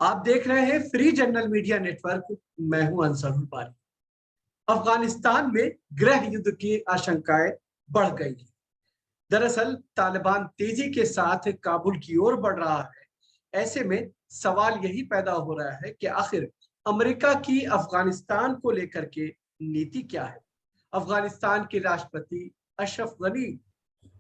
आप देख रहे हैं फ्री जनरल मीडिया नेटवर्क। मैं हूं अंसरुल बारी। अफगानिस्तान में गृह युद्ध की आशंकाएं बढ़ गई हैं। दरअसल तालिबान तेजी के साथ काबुल की ओर बढ़ रहा है। ऐसे में सवाल यही पैदा हो रहा है कि आखिर अमेरिका की अफगानिस्तान को लेकर के नीति क्या है। अफगानिस्तान के राष्ट्रपति अशरफ गनी,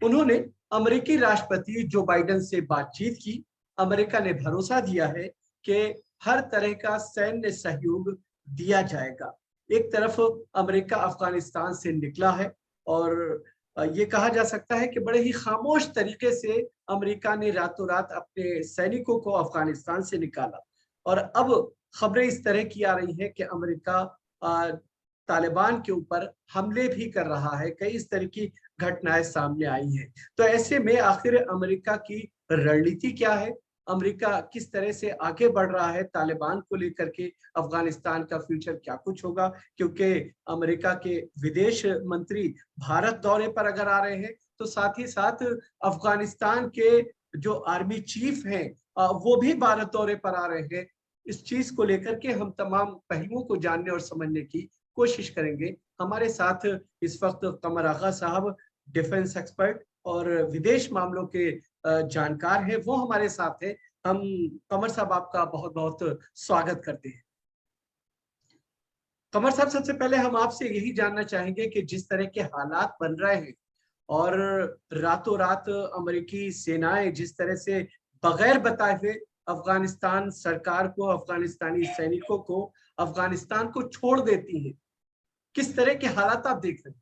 उन्होंने अमेरिकी राष्ट्रपति जो बाइडेन से बातचीत की। अमेरिका ने भरोसा दिया है कि हर तरह का सैन्य सहयोग दिया जाएगा। एक तरफ अमेरिका अफगानिस्तान से निकला है और ये कहा जा सकता है कि बड़े ही खामोश तरीके से अमेरिका ने रातों रात अपने सैनिकों को अफगानिस्तान से निकाला। और अब खबरें इस तरह की आ रही हैं कि अमेरिका तालिबान के ऊपर हमले भी कर रहा है। कई इस तरह की घटनाएं सामने आई हैं। तो ऐसे में आखिर अमेरिका की रणनीति क्या है, अमेरिका किस तरह से आगे बढ़ रहा है तालिबान को लेकर के, अफगानिस्तान का फ्यूचर क्या कुछ होगा। क्योंकि अमेरिका के विदेश मंत्री भारत दौरे पर अगर आ रहे हैं तो साथ ही साथ अफगानिस्तान के जो आर्मी चीफ हैं वो भी भारत दौरे पर आ रहे हैं। इस चीज को लेकर के हम तमाम पहलुओं को जानने और समझने की कोशिश करेंगे। हमारे साथ इस वक्त कमर आगा साहब, डिफेंस एक्सपर्ट और विदेश मामलों के जानकार हैं, वो हमारे साथ हैं। हम कमर साहब आपका बहुत बहुत स्वागत करते हैं। कमर साहब, सबसे पहले हम आपसे यही जानना चाहेंगे कि जिस तरह के हालात बन रहे हैं और रातों रात अमेरिकी सेनाएं जिस तरह से बगैर बताए हुए अफगानिस्तान सरकार को, अफगानिस्तानी सैनिकों को अफगानिस्तान को छोड़ देती हैं, किस तरह के हालात आप देख रहे हैं?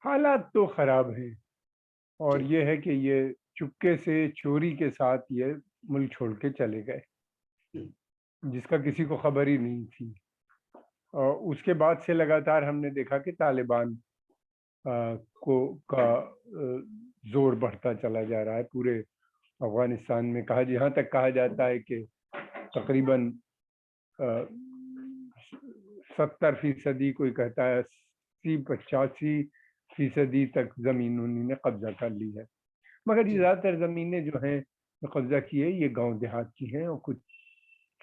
हालात तो खराब हैं और ये है कि ये चुपके से चोरी के साथ ये मुल्क छोड़ के चले गए, जिसका किसी को खबर ही नहीं थी। और उसके बाद से लगातार हमने देखा कि तालिबान का जोर बढ़ता चला जा रहा है पूरे अफगानिस्तान में। यहाँ तक कहा जाता है कि तकरीबन 70%, कोई कहता है 80-85% तक जमीन उन्होंने कब्जा कर ली है। मगर ये ज्यादातर जमीनें जो हैं जो कब्जा की है ये गांव देहात की हैं और कुछ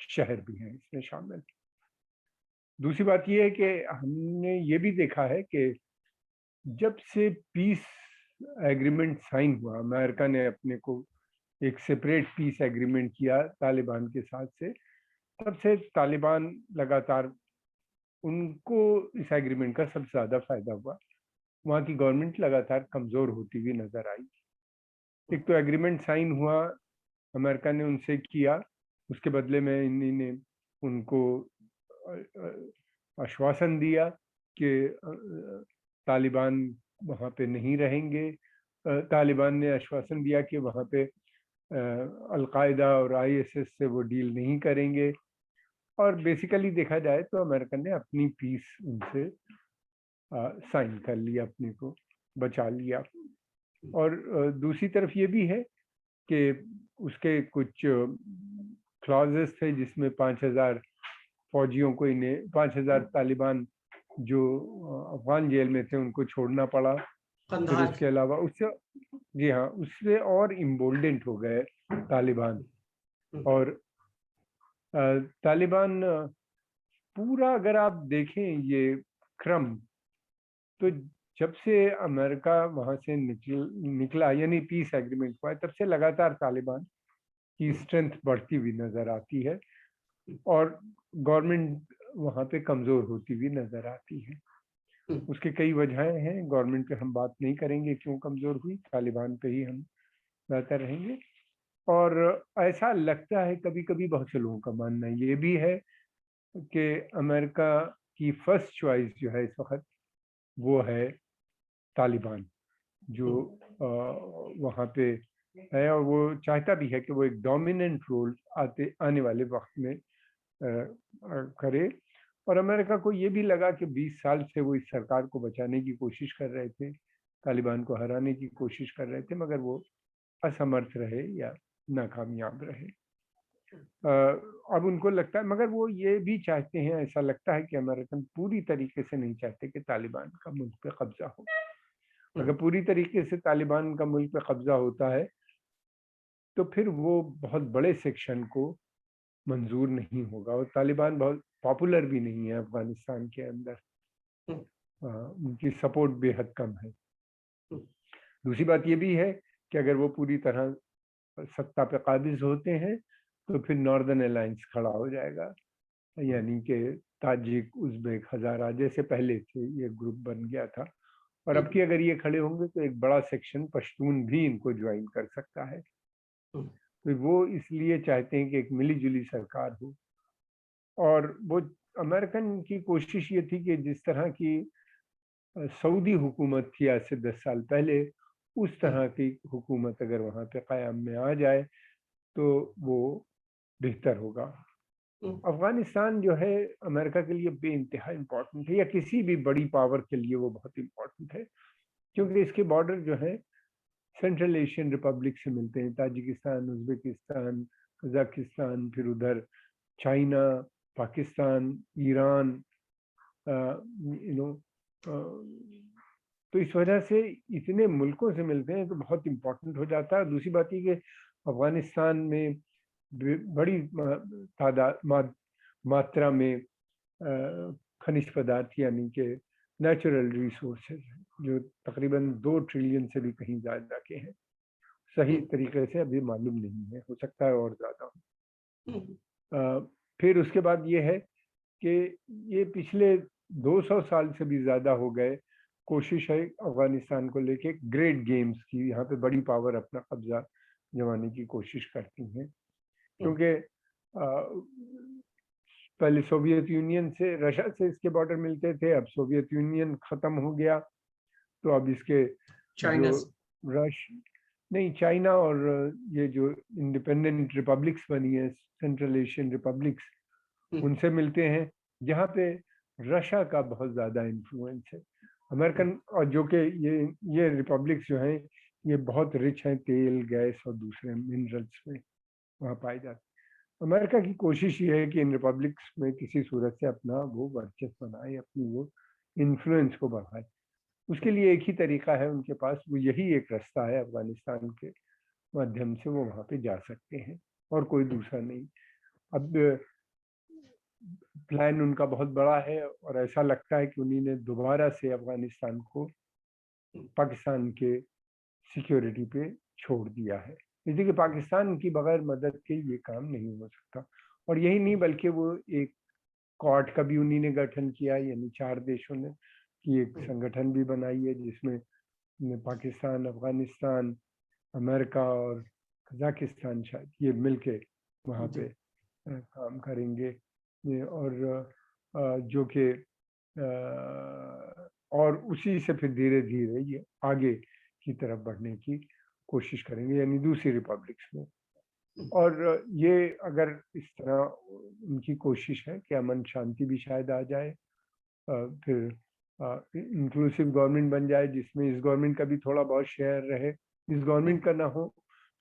शहर भी हैं इसमें शामिल। दूसरी बात ये है कि हमने ये भी देखा है कि जब से पीस एग्रीमेंट साइन हुआ, अमेरिका ने अपने को एक सेपरेट पीस एग्रीमेंट किया तालिबान के साथ से, तब से तालिबान लगातार, उनको इस एग्रीमेंट का सबसे ज्यादा फायदा हुआ। वहाँ की गवर्नमेंट लगातार कमजोर होती हुई नजर आई। एक तो एग्रीमेंट साइन हुआ, अमेरिका ने उनसे किया, उसके बदले में इन्होंने उनको आश्वासन दिया कि तालिबान वहाँ पे नहीं रहेंगे। तालिबान ने आश्वासन दिया कि वहाँ पे अलकायदा और आईएसएस से वो डील नहीं करेंगे। और बेसिकली देखा जाए तो अमेरिका ने अपनी पीस उनसे साइन कर लिया, अपने को बचा लिया। और दूसरी तरफ ये भी है कि उसके कुछ क्लॉजेस थे जिसमें 5000 फौजियों को, इन्हें 5000 तालिबान जो अफगान जेल में थे उनको छोड़ना पड़ा। फिर उसके अलावा उससे, जी हाँ, उससे और इम्बोल्डेंट हो गए तालिबान। और तालिबान पूरा अगर आप देखें ये क्रम, तो जब से अमेरिका वहां से निकला यानी पीस एग्रीमेंट हुआ, तब से लगातार तालिबान की स्ट्रेंथ बढ़ती हुई नजर आती है और गवर्नमेंट वहां पे कमजोर होती हुई नजर आती है। उसके कई वजहें हैं, गवर्नमेंट पे हम बात नहीं करेंगे क्यों कमजोर हुई, तालिबान पे ही हम बेहतर रहेंगे। और ऐसा लगता है कभी कभी, बहुत से लोगों का मानना ये भी है कि अमेरिका की फर्स्ट चॉइस जो है इस वक्त वो है तालिबान, जो वहाँ पे है। और वो चाहता भी है कि वो एक डोमिनेंट रोल आने वाले वक्त में करे। और अमेरिका को ये भी लगा कि 20 साल से वो इस सरकार को बचाने की कोशिश कर रहे थे, तालिबान को हराने की कोशिश कर रहे थे, मगर वो असमर्थ रहे या नाकामयाब रहे। अब उनको लगता है, मगर वो ये भी चाहते हैं, ऐसा लगता है कि अमेरिकन पूरी तरीके से नहीं चाहते कि तालिबान का मुल्क पे कब्जा हो। अगर पूरी तरीके से तालिबान का मुल्क पे कब्जा होता है तो फिर वो बहुत बड़े सेक्शन को मंजूर नहीं होगा। और तालिबान बहुत पॉपुलर भी नहीं है अफगानिस्तान के अंदर, उनकी सपोर्ट बेहद कम है। दूसरी बात ये भी है कि अगर वो पूरी तरह सत्ता पे काबिज होते हैं तो फिर नॉर्दर्न अलायंस खड़ा हो जाएगा, यानी कि ताजिक, उज़्बेक, हज़ारा जैसे पहले थे ये ग्रुप बन गया था। और अब की अगर ये खड़े होंगे तो एक बड़ा सेक्शन पश्तून भी इनको ज्वाइन कर सकता है। तो वो इसलिए चाहते हैं कि एक मिली-जुली सरकार हो। और वो अमेरिकन की कोशिश ये थी कि जिस तरह की सऊदी हुकूमत थी आज से 10 साल पहले, उस तरह की हुकूमत अगर वहाँ पे क़याम में आ जाए तो वो बेहतर होगा। अफगानिस्तान जो है अमेरिका के लिए बेइंतहा इम्पोर्टेंट है, या किसी भी बड़ी पावर के लिए वो बहुत इम्पोर्टेंट है, क्योंकि इसके बॉर्डर जो है सेंट्रल एशियन रिपब्लिक से मिलते हैं, ताजिकिस्तान, उज़्बेकिस्तान, कज़ाकिस्तान, फिर उधर चाइना, पाकिस्तान, ईरान, तो इस वजह से इतने मुल्कों से मिलते हैं तो बहुत इम्पोर्टेंट हो जाता है। दूसरी बात ये कि अफगानिस्तान में बड़ी मात्रा में खनिज पदार्थ यानी कि नेचुरल रिसोर्सेज जो तकरीबन 2 ट्रिलियन से भी कहीं ज़्यादा के हैं। सही तरीके से अभी मालूम नहीं है, हो सकता है और ज़्यादा हो। फिर उसके बाद ये है कि ये पिछले 200 साल से भी ज़्यादा हो गए कोशिश है अफगानिस्तान को लेके ग्रेट गेम्स की, यहाँ पे बड़ी पावर अपना कब्जा जमाने की कोशिश करती हैं, क्योंकि पहले सोवियत यूनियन से, रशिया से इसके बॉर्डर मिलते थे, अब सोवियत यूनियन ख़त्म हो गया तो अब इसके चाइना नहीं, चाइना और ये जो इंडिपेंडेंट रिपब्लिक्स बनी है सेंट्रल एशियन रिपब्लिक्स, उनसे मिलते हैं, जहाँ पे रशिया का बहुत ज़्यादा इन्फ्लुएंस है। अमेरिकन और जो कि ये रिपब्लिक्स जो हैं ये बहुत रिच हैं तेल, गैस और दूसरे मिनरल्स में वहाँ पाए जाते हैं। अमेरिका की कोशिश ये है कि इन रिपब्लिक्स में किसी सूरत से अपना वो वर्चस्व बनाए, अपनी वो इन्फ्लुएंस को बढ़ाए। उसके लिए एक ही तरीका है उनके पास, वो यही एक रास्ता है अफगानिस्तान के माध्यम से वो वहाँ पे जा सकते हैं, और कोई दूसरा नहीं। अब प्लान उनका बहुत बड़ा है और ऐसा लगता है कि उन्हीं ने दोबारा से अफगानिस्तान को पाकिस्तान के सिक्योरिटी पे छोड़ दिया है। जैसे कि पाकिस्तान की बगैर मदद के ये काम नहीं हो सकता। और यही नहीं बल्कि वो एक क्वाड का भी उन्हीं ने गठन किया, यानी 4 देशों ने की एक संगठन भी बनाई है जिसमें पाकिस्तान, अफगानिस्तान, अमेरिका और कजाकिस्तान शायद ये मिलके वहाँ पे काम करेंगे। और जो कि और उसी से फिर धीरे धीरे ये आगे की तरफ बढ़ने की कोशिश करेंगे, यानी दूसरी रिपब्लिक्स में। और ये अगर इस तरह उनकी कोशिश है कि अमन शांति भी शायद आ जाए, फिर इंक्लूसिव गवर्नमेंट बन जाए जिसमें इस गवर्नमेंट का भी थोड़ा बहुत शेयर रहे, इस गवर्नमेंट का ना हो,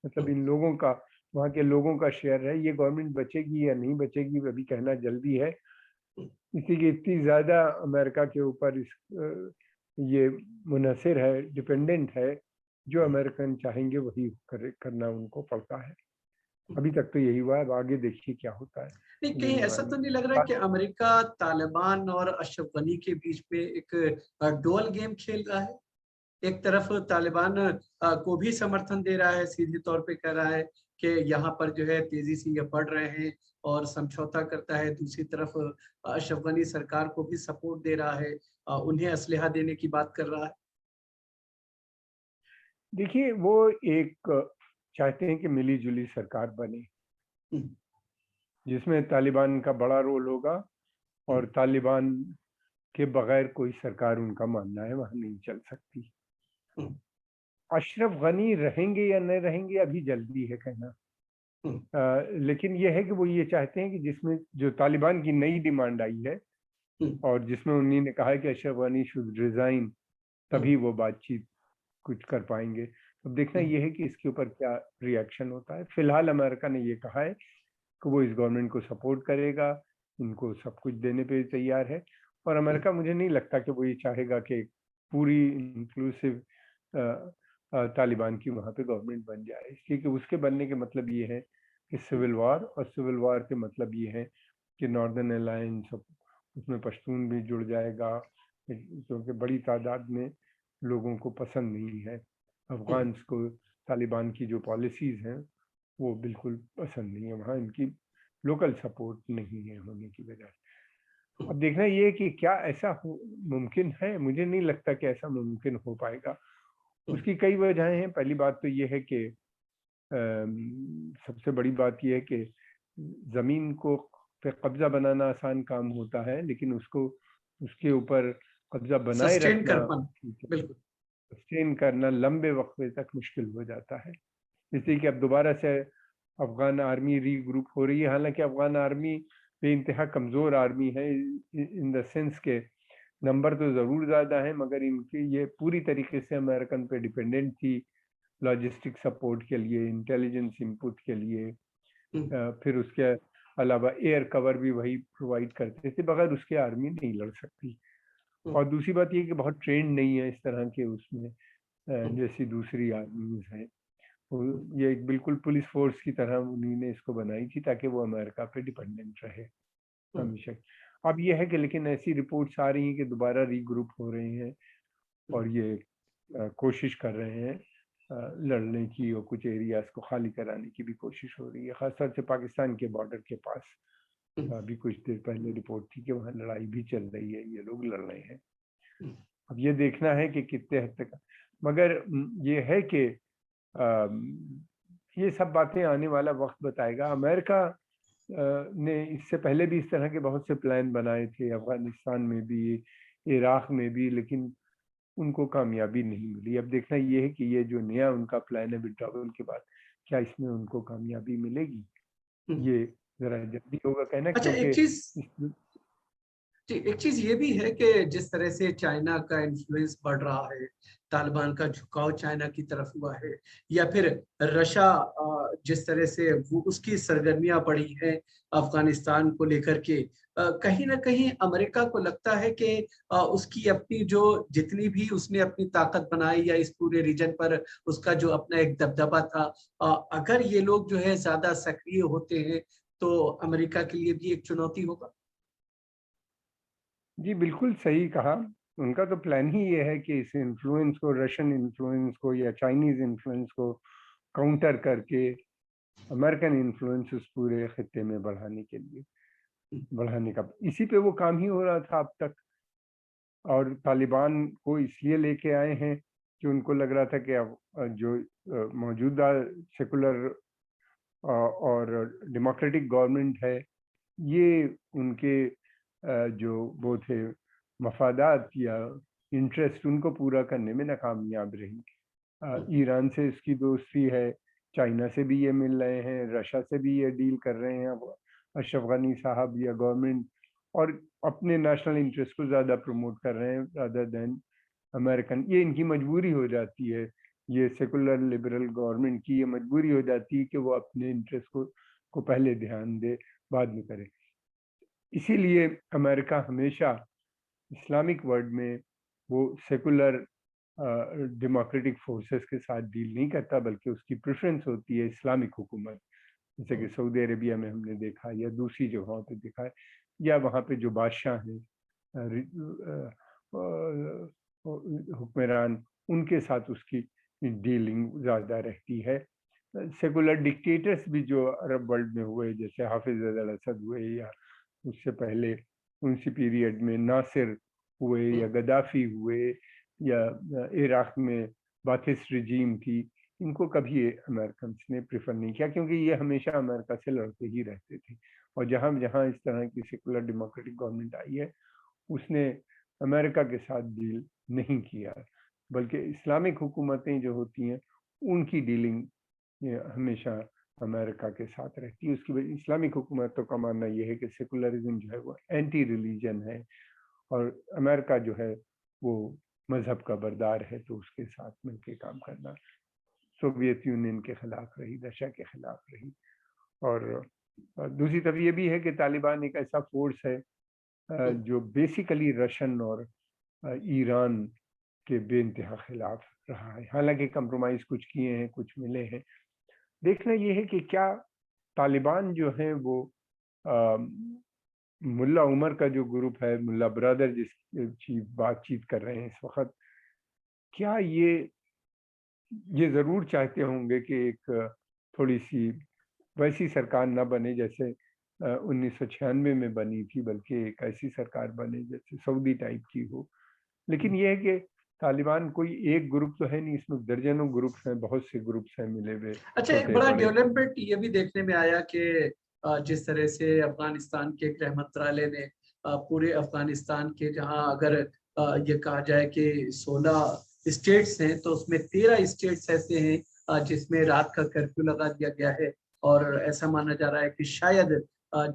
मतलब इन लोगों का, वहाँ के लोगों का शेयर रहे। ये गवर्नमेंट बचेगी या नहीं बचेगी अभी कहना जल्दी है, इसीलिए इतनी ज़्यादा अमेरिका के ऊपर ये मुनहसर है, डिपेंडेंट है। जो अमेरिकन चाहेंगे वही करना उनको पड़ता है। अभी तक तो यही हुआ है, अब आगे देखिए क्या होता है। नहीं, कहीं ऐसा तो नहीं लग रहा है कि अमेरिका तालिबान और अशरफ गनी के बीच में एक डुअल गेम खेल रहा है? एक तरफ तालिबान को भी समर्थन दे रहा है, सीधे तौर पे कह रहा है कि यहाँ पर जो है तेजी से ये बढ़ रहे हैं और समझौता करता है, दूसरी तरफ अशरफ गनी सरकार को भी सपोर्ट दे रहा है, उन्हें असलहा देने की बात कर रहा है। देखिए, वो एक चाहते हैं कि मिली जुली सरकार बने जिसमें तालिबान का बड़ा रोल होगा, और तालिबान के बगैर कोई सरकार उनका मानना है वहां नहीं चल सकती। अशरफ गनी रहेंगे या नहीं रहेंगे अभी जल्दी है कहना, लेकिन ये है कि वो ये चाहते हैं कि जिसमें जो तालिबान की नई डिमांड आई है और जिसमें उन्हीं ने कहा है कि अशरफ गनी शुड रिजाइन, तभी वो बातचीत कुछ कर पाएंगे। अब देखना ये है कि इसके ऊपर क्या रिएक्शन होता है। फिलहाल अमेरिका ने ये कहा है कि वो इस गवर्नमेंट को सपोर्ट करेगा, इनको सब कुछ देने पे तैयार है। और अमेरिका मुझे नहीं लगता कि वो ये चाहेगा कि पूरी इंक्लूसिव तालिबान की वहाँ पे गवर्नमेंट बन जाए, इसलिए कि उसके बनने के मतलब ये है कि सिविल वॉर, और सिविल वॉर के मतलब ये है कि नॉर्दर्न अलायंस, उसमें पश्तून भी जुड़ जाएगा, क्योंकि बड़ी तादाद में लोगों को पसंद नहीं है अफगान को, तालिबान की जो पॉलिसीज़ हैं वो बिल्कुल पसंद नहीं है, वहाँ इनकी लोकल सपोर्ट नहीं है होने की वजह से। अब देखना ये है कि क्या ऐसा मुमकिन है, मुझे नहीं लगता कि ऐसा मुमकिन हो पाएगा। उसकी कई वजहें हैं। पहली बात तो ये है कि सबसे बड़ी बात ये है कि ज़मीन को पे कब्जा बनाना आसान काम होता है, लेकिन उसको उसके ऊपर कब्जा बनाए सस्टेन रखना, कर पाना, बिल्कुल। सस्टेन करना लंबे वक्फे तक मुश्किल हो जाता है। इसलिए कि अब दोबारा से अफगान आर्मी रीग्रुप हो रही है, हालांकि अफगान आर्मी बेइंतहा कमज़ोर आर्मी है, इन द सेंस के नंबर तो ज़रूर ज़्यादा है, मगर इनकी ये पूरी तरीके से अमेरिकन पे डिपेंडेंट थी लॉजिस्टिक सपोर्ट के लिए, इंटेलिजेंस इनपुट के लिए, फिर उसके अलावा एयर कवर भी वही प्रोवाइड करते थे, बगैर उसके आर्मी नहीं लड़ सकती। और दूसरी बात ये कि बहुत ट्रेंड नहीं है इस तरह के उसमें, जैसी दूसरी आर्मीज हैं। ये एक बिल्कुल पुलिस फोर्स की तरह उन्होंने इसको बनाई थी ताकि वो अमेरिका पे डिपेंडेंट रहे हमेशा। अब ये है कि लेकिन ऐसी रिपोर्ट्स आ रही हैं कि दोबारा रीग्रुप हो रहे हैं और ये कोशिश कर रहे हैं लड़ने की, और कुछ एरियाज को खाली कराने की भी कोशिश हो रही है, खासतौर से पाकिस्तान के बॉर्डर के पास। अभी कुछ देर पहले रिपोर्ट थी कि वहाँ लड़ाई भी चल रही है, ये लोग लड़ रहे हैं। अब ये देखना है कि कितने हद तक, मगर ये है कि ये सब बातें आने वाला वक्त बताएगा। अमेरिका ने इससे पहले भी इस तरह के बहुत से प्लान बनाए थे, अफगानिस्तान में भी, इराक में भी, लेकिन उनको कामयाबी नहीं मिली। अब देखना ये है कि ये जो नया उनका प्लान है विड्रॉवल के बाद, क्या इसमें उनको कामयाबी मिलेगी, ये जरा जल्दी होगा कहना, अच्छा, क्योंकि एक चीज ये भी है कि जिस तरह से चाइना का इन्फ्लुएंस बढ़ रहा है, तालिबान का झुकाव चाइना की तरफ हुआ है, या फिर रशिया जिस तरह से वो उसकी सरगर्मियां बढ़ी हैं अफगानिस्तान को लेकर के, कहीं ना कहीं अमेरिका को लगता है कि उसकी अपनी जो जितनी भी उसने अपनी ताकत बनाई या इस पूरे रीजन पर उसका जो अपना एक दबदबा था, अगर ये लोग जो है ज्यादा सक्रिय होते हैं तो अमेरिका के लिए भी एक चुनौती होगा। जी बिल्कुल सही कहा। उनका तो प्लान ही ये है कि इस इन्फ्लुएंस को, रशियन इन्फ्लुएंस को या चाइनीज इन्फ्लुएंस को काउंटर करके अमेरिकन इन्फ्लुएंस उस पूरे खित्ते में बढ़ाने के लिए, बढ़ाने का इसी पे वो काम ही हो रहा था अब तक। और तालिबान को इसलिए लेके आए हैं कि उनको लग रहा था कि अब जो मौजूदा सेकुलर और डेमोक्रेटिक गवर्नमेंट है, ये उनके जो वो थे मफादात या इंटरेस्ट, उनको पूरा करने में नाकामयाब रही। ईरान से इसकी दोस्ती है, चाइना से भी ये मिल रहे हैं, रशिया से भी ये डील कर रहे हैं अब अशरफ गनी साहब या गवर्नमेंट, और अपने नेशनल इंटरेस्ट को ज़्यादा प्रमोट कर रहे हैं रादर देन अमेरिकन। ये इनकी मजबूरी हो जाती है, ये सेकुलर लिबरल गवर्नमेंट की ये मजबूरी हो जाती है कि वो अपने इंटरेस्ट को पहले ध्यान दे, बाद में करे। इसीलिए अमेरिका हमेशा इस्लामिक वर्ल्ड में वो सेकुलर डेमोक्रेटिक फोर्सेस के साथ डील नहीं करता, बल्कि उसकी प्रेफरेंस होती है इस्लामिक हुकूमत, जैसे कि सऊदी अरेबिया में हमने देखा, या दूसरी जगहों पे देखा है, या वहाँ पे जो बादशाह हैं हुक्मरान, उनके साथ उसकी डीलिंग ज़्यादा रहती है। सेकुलर डिक्टेटर्स भी जो अरब वर्ल्ड में हुए, जैसे हाफिज अल असद हुए, या उससे पहले उनसी पीरियड में नासिर हुए, या गद्दाफी हुए, या इराक में बाथिस रिजीम थी, इनको कभी अमेरिकन ने प्रेफर नहीं किया, क्योंकि ये हमेशा अमेरिका से लड़ते ही रहते थे। और जहाँ जहाँ इस तरह की सेकुलर डेमोक्रेटिक गवर्नमेंट आई है, उसने अमेरिका के साथ डील नहीं किया, बल्कि इस्लामिक हुकूमतें जो होती हैं उनकी डीलिंग हमेशा अमेरिका के साथ रहती है। उसकी वजह इस्लामिक हुकूमतों का मानना यह है कि सेकुलरिज्म जो है वो एंटी रिलीजन है, और अमेरिका जो है वो मजहब का बरदार है, तो उसके साथ मिलकर काम करना। सोवियत यूनियन के खिलाफ रही, रशिया के खिलाफ रही। और दूसरी तरफ ये भी है कि तालिबान एक ऐसा फोर्स है जो बेसिकली रशियन और ईरान के बेइंतहा खिलाफ रहा है। हालांकि कंप्रोमाइज कुछ किए हैं, कुछ मिले हैं। देखना ये है कि क्या तालिबान जो है वो मुल्ला उमर का जो ग्रुप है, मुल्ला ब्रदर जिसकी बातचीत कर रहे हैं इस वक्त, क्या ये जरूर चाहते होंगे कि एक थोड़ी सी वैसी सरकार न बने जैसे 1996 में बनी थी, बल्कि एक ऐसी सरकार बने जैसे सऊदी टाइप की हो। लेकिन यह है कि तालिबान कोई एक ग्रुप तो है नहीं, इसमें दर्जनों ग्रुप्स हैं, बहुत से ग्रुप्स हैं मिले हुए, अच्छा, एक छोटे बड़ा बड़े। डेवलपमेंट ये भी देखने में आया कि जिस तरह से अफगानिस्तान के गृह मंत्रालय ने पूरे अफगानिस्तान के, जहां अगर ये कहा जाए कि 16 स्टेट्स हैं, तो उसमें 13 स्टेट्स ऐसे हैं जिसमें रात का कर्फ्यू लगा दिया गया है। और ऐसा माना जा रहा है कि शायद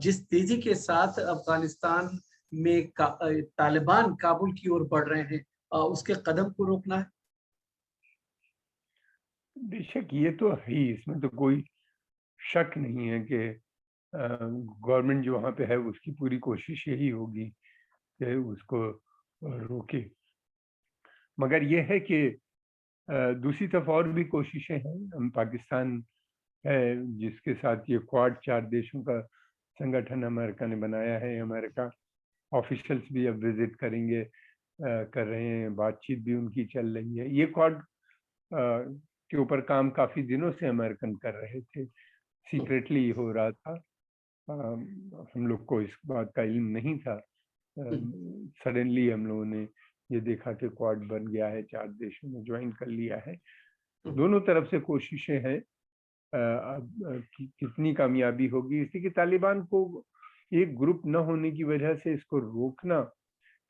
जिस तेजी के साथ अफगानिस्तान में तालिबान काबुल की ओर बढ़ रहे हैं, उसके कदम को रोकना है। बेशक ये तो है ही, इसमें तो कोई शक नहीं है कि गवर्नमेंट जो वहाँ पे है उसकी पूरी कोशिश यही होगी कि उसको रोके। मगर ये है कि दूसरी तरफ और भी कोशिशें हैं। हम पाकिस्तान है जिसके साथ ये क्वाड 4 देशों का संगठन अमेरिका ने बनाया है। अमेरिका ऑफिशियल्स भी अब विजिट करेंगे, कर रहे हैं, बातचीत भी उनकी चल रही है। ये क्वाड के ऊपर काम काफी दिनों से अमेरिकन कर रहे थे, सीक्रेटली हो रहा था। हम लोग को इस बात का इल्म नहीं था। सडनली हम लोगों ने ये देखा कि क्वाड बन गया है, 4 देशों ने ज्वाइन कर लिया है। दोनों तरफ से कोशिशें हैं। कितनी कामयाबी होगी, इसलिए कि तालिबान को एक ग्रुप न होने की वजह से इसको रोकना,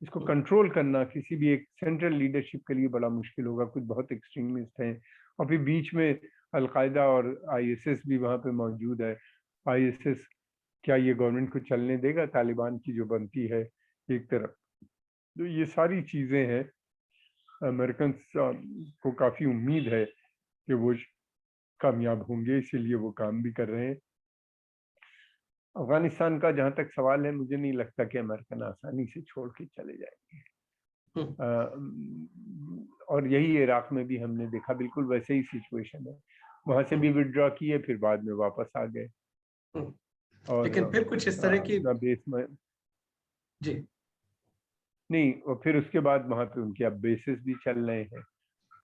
इसको कंट्रोल करना किसी भी एक सेंट्रल लीडरशिप के लिए बड़ा मुश्किल होगा। कुछ बहुत एक्सट्रीमिस्ट हैं और फिर बीच में अलकायदा और आईएसएस भी वहाँ पे मौजूद है। आईएसएस क्या ये गवर्नमेंट को चलने देगा तालिबान की जो बनती है एक तरफ? तो ये सारी चीज़ें हैं। अमेरिकन को काफ़ी उम्मीद है कि वो कामयाब होंगे, इसीलिए वो काम भी कर रहे हैं। अफगानिस्तान का जहाँ तक सवाल है, मुझे नहीं लगता कि अमेरिकन आसानी से छोड़ के चले जाएंगे। और यही इराक में भी हमने देखा, बिल्कुल वैसे ही सिचुएशन है। वहां से भी विड्रॉ किए, फिर बाद में वापस आ गए। और लेकिन फिर कुछ इस तरह की बेस में जी नहीं, और फिर उसके बाद वहां पे उनके अब बेसिस भी चल रहे हैं।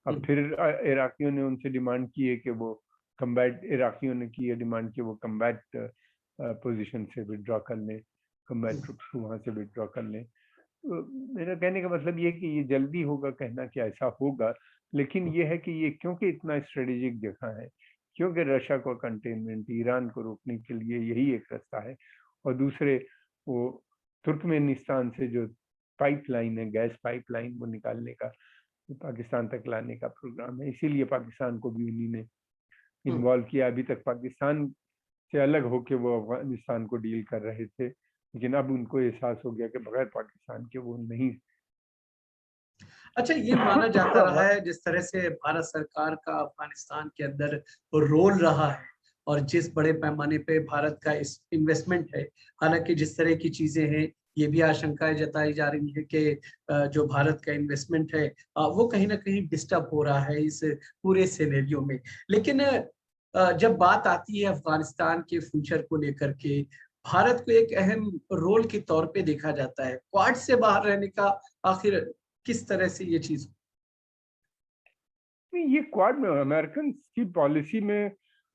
अब फिर इराकियों ने उनसे डिमांड की है कि वो इराकियों ने की है डिमांड कि वो कम्बैट पोजीशन से विड्रॉ कर लें, कम्बैट ट्रुप्स को वहां से विड्रॉ कर लें। मेरा कहने का मतलब ये कि ये जल्दी होगा कहना कि ऐसा होगा, लेकिन ये है कि ये क्योंकि इतना स्ट्रेटेजिक जगह है, क्योंकि रशिया को कंटेनमेंट, ईरान को रोकने के लिए यही एक रास्ता है। और दूसरे वो तुर्कमेनिस्तान से जो पाइपलाइन है, गैस पाइपलाइन, वो निकालने का, पाकिस्तान तक लाने का प्रोग्राम है। इसीलिए पाकिस्तान को भी उन्हीं ने इन्वॉल्व किया। अभी तक पाकिस्तान से अलग होके वो अफगानिस्तान को डील कर रहे थे, लेकिन अब उनको एहसास हो गया कि बगैर पाकिस्तान के वो नहीं। अच्छा, ये माना जाता रहा है जिस तरह से भारत सरकार का अफगानिस्तान के अंदर रोल रहा है और जिस बड़े पैमाने पे भारत का इस इन्वेस्टमेंट है, हालांकि जिस तरह की चीजें हैं, ये भी आशंकाएं जताई जा रही है कि जो भारत का इन्वेस्टमेंट है वो कहीं ना कहीं डिस्टर्ब हो रहा है इस पूरे सिनेरियो में। लेकिन जब बात आती है अफगानिस्तान के फ्यूचर को लेकर के, भारत को एक अहम रोल के तौर पे देखा जाता है। क्वाड से बाहर रहने का आखिर किस तरह से ये चीज? ये क्वाड में अमेरिकन की पॉलिसी में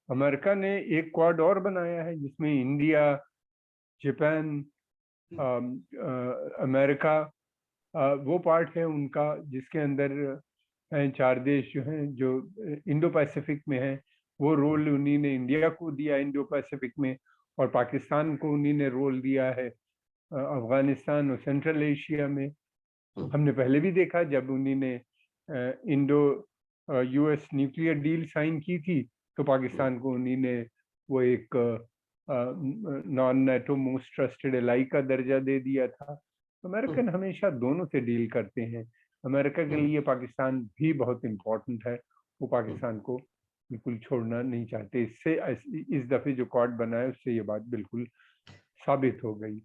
अमेरिका ने एक क्वाड और बनाया है जिसमें इंडिया, जापान, अमेरिका वो पार्ट है उनका, जिसके अंदर 4 देश जो हैं जो इंडो पैसिफिक में हैं। वो रोल उन्हीं ने इंडिया को दिया इंडो पैसिफिक में, और पाकिस्तान को उन्हीं ने रोल दिया है अफगानिस्तान और सेंट्रल एशिया में। हमने पहले भी देखा जब उन्हीं ने Indo US nuclear deal sign की थी, तो पाकिस्तान को उन्हीं ने वो एक non NATO most trusted ally का दर्जा दे दिया था। अमेरिकन हमेशा दोनों से डील करते हैं। अमेरिका के लिए पाकिस्तान भी बहुत इम्पोर्टेंट है, वो पाकिस्तान को बिल्कुल छोड़ना नहीं चाहते। इससे इस दफे जो क्वाड बना है उससे ये बात बिल्कुल साबित हो गई।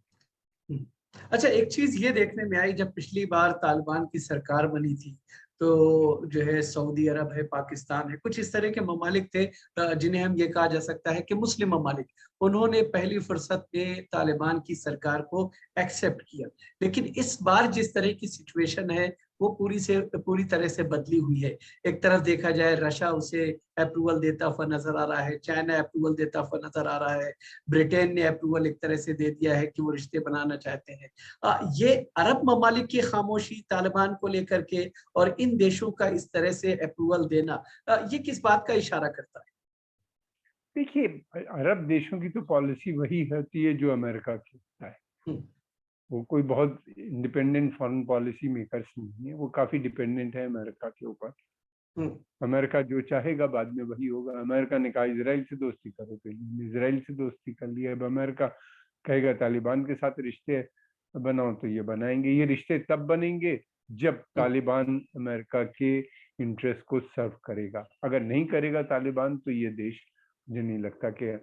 अच्छा, एक चीज ये देखने में आई, जब पिछली बार तालिबान की सरकार बनी थी तो जो है सऊदी अरब है, पाकिस्तान है, कुछ इस तरह के ममालिक थे जिन्हें हम ये कहा जा सकता है कि मुस्लिम ममालिक। उन्होंने पहली फुर्सत में तालिबान की सरकार को एक्सेप्ट किया। लेकिन इस बार जिस तरह की सिचुएशन है वो पूरी तरह से बदली हुई है। एक तरफ देखा जाए रशिया उसे अप्रूवल देता हुआ नजर आ रहा है, चाइना अप्रूवल देता हुआ नजर आ रहा है, ब्रिटेन ने अप्रूवल एक तरह से दे दिया है कि वो रिश्ते बनाना चाहते हैं। ये अरब ममालिक की खामोशी तालिबान को लेकर के और इन देशों का इस तरह से अप्रूवल देना, ये किस बात का इशारा करता है? देखिए, अरब देशों की तो पॉलिसी वही होती है जो अमेरिका की होता है। हम्म, वो कोई बहुत इंडिपेंडेंट फॉरेन पॉलिसी मेकर्स नहीं है, वो काफी डिपेंडेंट है अमेरिका के ऊपर। हम्म, अमेरिका जो चाहेगा बाद में वही होगा। अमेरिका ने कहा इसराइल से दोस्ती करो, तो इसराइल से दोस्ती कर लिया। अब अमेरिका कहेगा तालिबान के साथ रिश्ते बनाओ, तो ये बनाएंगे। ये रिश्ते तब बनेंगे जब तालिबान अमेरिका के इंटरेस्ट को सर्व करेगा। अगर नहीं करेगा तालिबान, तो ये देश, मुझे नहीं लगता कि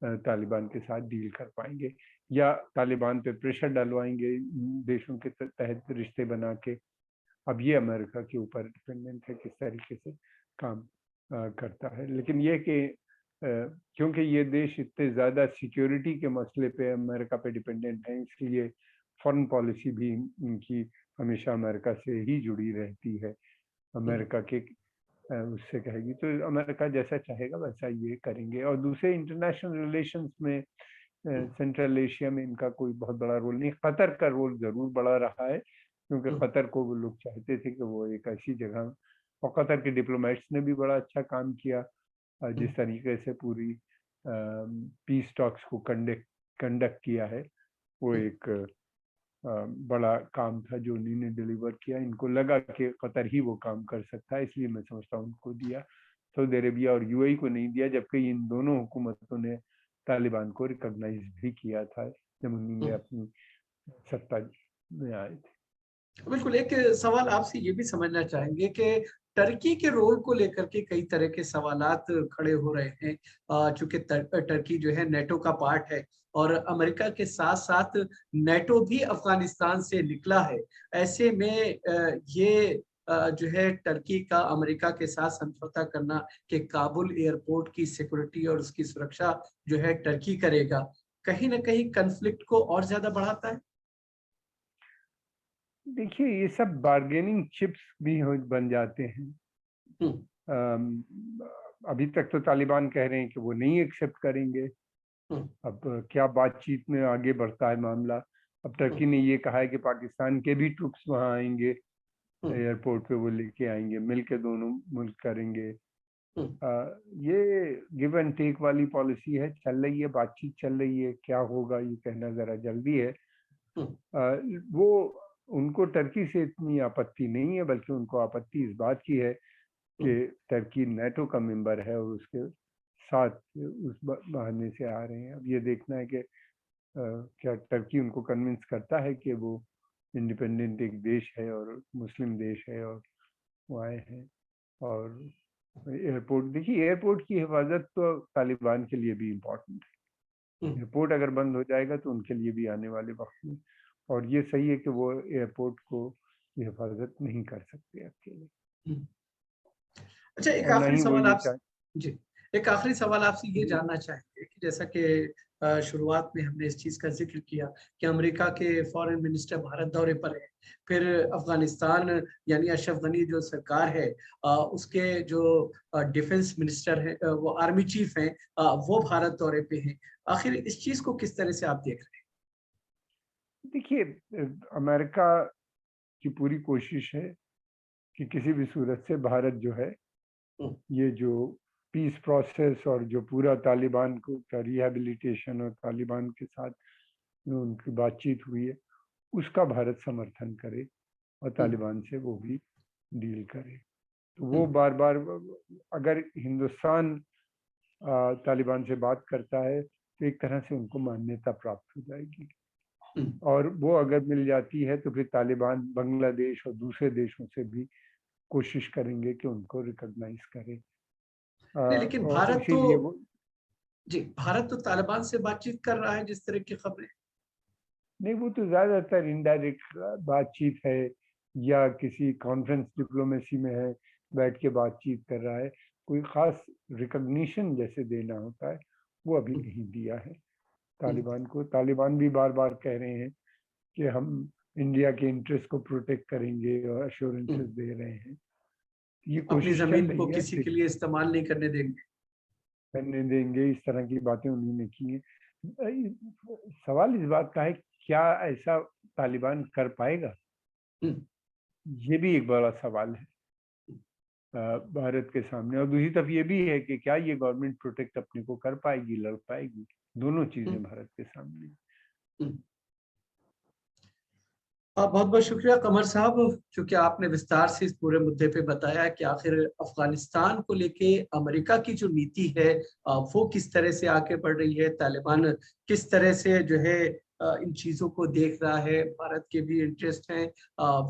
तालिबान के साथ डील कर पाएंगे, या तालिबान पे प्रेशर डलवाएंगे देशों के तहत रिश्ते बना के। अब ये अमेरिका के ऊपर डिपेंडेंट है किस तरीके से काम करता है। लेकिन ये कि क्योंकि ये देश इतने ज़्यादा सिक्योरिटी के मसले पे अमेरिका पे डिपेंडेंट है, इसलिए फॉरेन पॉलिसी भी इनकी हमेशा अमेरिका से ही जुड़ी रहती है। अमेरिका के उससे कहेगी तो अमेरिका जैसा चाहेगा वैसा ये करेंगे। और दूसरे इंटरनेशनल रिलेशंस में सेंट्रल एशिया में इनका कोई बहुत बड़ा रोल नहीं। कतर का रोल जरूर बड़ा रहा है, क्योंकि कतर को वो लोग चाहते थे कि वो एक ऐसी जगह, और कतर के डिप्लोमेट्स ने भी बड़ा अच्छा काम किया जिस तरीके से पूरी पीस टॉक्स को कंडक्ट किया है। वो एक बड़ा काम था जो उन्हीं ने डिलीवर किया। इनको लगा कि कतर ही वो काम कर सकता है, इसलिए मैं समझता हूँ उनको दिया। सऊदी अरेबिया और यूएई को नहीं दिया, जबकि इन दोनों हुकूमतों ने तालिबान को रिकॉग्नाइज भी किया था जब उन्होंने अपनी सत्ता में आए थे। बिल्कुल। एक सवाल आपसे ये भी समझना चाहेंगे कि टर्की के रोल को लेकर के कई तरह के सवालात खड़े हो रहे हैं, चूंकि टर्की जो है नेटो का पार्ट है और अमेरिका के साथ साथ नेटो भी अफगानिस्तान से निकला है। ऐसे में ये जो है टर्की का अमेरिका के साथ समझौता करना कि काबुल एयरपोर्ट की सिक्योरिटी और उसकी सुरक्षा जो है टर्की करेगा, कहीं ना कहीं कन्फ्लिक्ट को और ज्यादा बढ़ाता है। देखिए, ये सब बार्गेनिंग चिप्स भी बन जाते हैं। अभी तक तो तालिबान कह रहे हैं कि वो नहीं एक्सेप्ट करेंगे। अब क्या बातचीत में आगे बढ़ता है मामला। अब टर्की ने ये कहा है कि पाकिस्तान के भी ट्रूप्स वहां आएंगे, एयरपोर्ट पे वो लेके आएंगे, मिलके दोनों मुल्क करेंगे। ये गिव एंड टेक वाली पॉलिसी है, चल रही है, बातचीत चल रही है। क्या होगा ये कहना जरा जल्दी है। वो उनको टर्की से इतनी आपत्ति नहीं है, बल्कि उनको आपत्ति इस बात की है कि टर्की नेटो का मेंबर है और उसके साथ उस बहाने से आ रहे हैं। अब ये देखना है कि क्या टर्की उनको कन्विंस करता है कि वो इंडिपेंडेंट एक देश है और मुस्लिम देश है और वो आए हैं। और एयरपोर्ट, देखिए, एयरपोर्ट की हिफाजत तो तालिबान के लिए भी इम्पोर्टेंट है। एयरपोर्ट अगर बंद हो जाएगा तो उनके लिए भी आने वाले वक्त में, और ये सही है कि वो एयरपोर्ट को हिफाजत नहीं कर सकते अकेले। अच्छा, एक और आखिरी नहीं वो सवाल ये आपसे, जी, एक आखिरी सवाल आपसे ये जानना चाहेंगे कि जैसा कि शुरुआत में हमने इस चीज का जिक्र किया कि अमेरिका के फॉरेन मिनिस्टर भारत दौरे पर है, फिर अफगानिस्तान यानी अशरफ गनी जो सरकार है उसके जो डिफेंस मिनिस्टर है, वो आर्मी चीफ हैं, वो भारत दौरे पे हैं। आखिर इस चीज को किस तरह से आप देख रहे देखिए, अमेरिका की पूरी कोशिश है कि किसी भी सूरत से भारत जो है, हैं? ये जो पीस प्रोसेस और जो पूरा तालिबान को का रिहेबिलिटेशन और तालिबान के साथ जो उनकी बातचीत हुई है, उसका भारत समर्थन करे और तालिबान से वो भी डील करे। तो वो बार बार, अगर हिंदुस्तान तालिबान से बात करता है तो एक तरह से उनको मान्यता प्राप्त हो जाएगी, और वो अगर मिल जाती है तो फिर तालिबान बांग्लादेश और दूसरे देशों से भी कोशिश करेंगे कि उनको रिकॉग्नाइज करें। नहीं, लेकिन और भारत तो, इसीलिए वो, जी, भारत तो तालिबान से बातचीत कर रहा है जिस तरह की खबरें। नहीं, वो तो ज्यादातर इनडायरेक्ट बातचीत है। या किसी कॉन्फ्रेंस डिप्लोमेसी में है, बैठ के बातचीत कर रहा है, कोई खास रिकॉग्निशन जैसे देना होता है वो अभी नहीं दिया है तालिबान को। तालिबान भी बार बार कह रहे हैं कि हम इंडिया के इंटरेस्ट को प्रोटेक्ट करेंगे और अश्योरेंसेस दे रहे हैं। ये अपनी कोशिश चल जमीन रही को है, किसी के लिए इस्तेमाल नहीं करने देंगे। करने देंगे, इस तरह की बातें उन्होंने की हैं। सवाल इस बात का है क्या ऐसा तालिबान कर पाएगा, ये भी एक बड़ा सवाल है भारत के सामने। और दूसरी तरफ ये भी है कि क्या ये गवर्नमेंट प्रोटेक्ट अपने को कर पाएगी, लड़ पाएगी। दोनों चीजें भारत के सामने। बहुत बहुत शुक्रिया कमर साहब, क्योंकि आपने विस्तार से इस पूरे मुद्दे पे बताया कि आखिर अफगानिस्तान को लेके अमेरिका की जो नीति है वो किस तरह से आगे बढ़ रही है, तालिबान किस तरह से जो है इन चीजों को देख रहा है, भारत के भी इंटरेस्ट हैं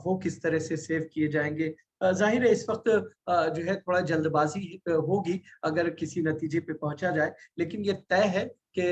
वो किस तरह से सेव किए जाएंगे। जाहिर है इस वक्त जो है थोड़ा जल्दबाजी होगी अगर किसी नतीजे पे पहुंचा जाए, लेकिन ये तय है कि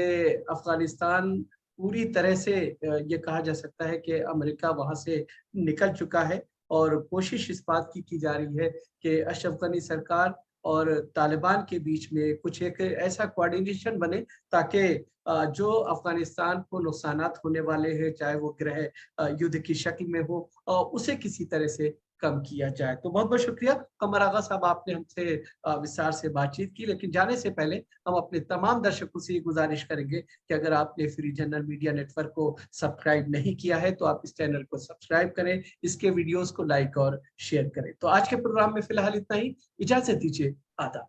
अफगानिस्तान पूरी तरह से ये कहा जा सकता है कि अमेरिका वहां से निकल चुका है और कोशिश इस बात की जा रही है कि अशरफ गनी सरकार और तालिबान के बीच में कुछ एक ऐसा कोऑर्डिनेशन बने ताकि जो अफगानिस्तान को नुकसानात होने वाले हैं, चाहे वो गृह युद्ध की शक्ल में हो, उसे किसी तरह से कम किया जाए। तो बहुत बहुत शुक्रिया कमर आगा साहब, आपने हमसे विस्तार से बातचीत की। लेकिन जाने से पहले हम अपने तमाम दर्शकों से गुजारिश करेंगे कि अगर आपने फ्री जनरल मीडिया नेटवर्क को सब्सक्राइब नहीं किया है तो आप इस चैनल को सब्सक्राइब करें, इसके वीडियोस को लाइक और शेयर करें। तो आज के प्रोग्राम में फिलहाल इतना ही, इजाजत दीजिए, आदाब।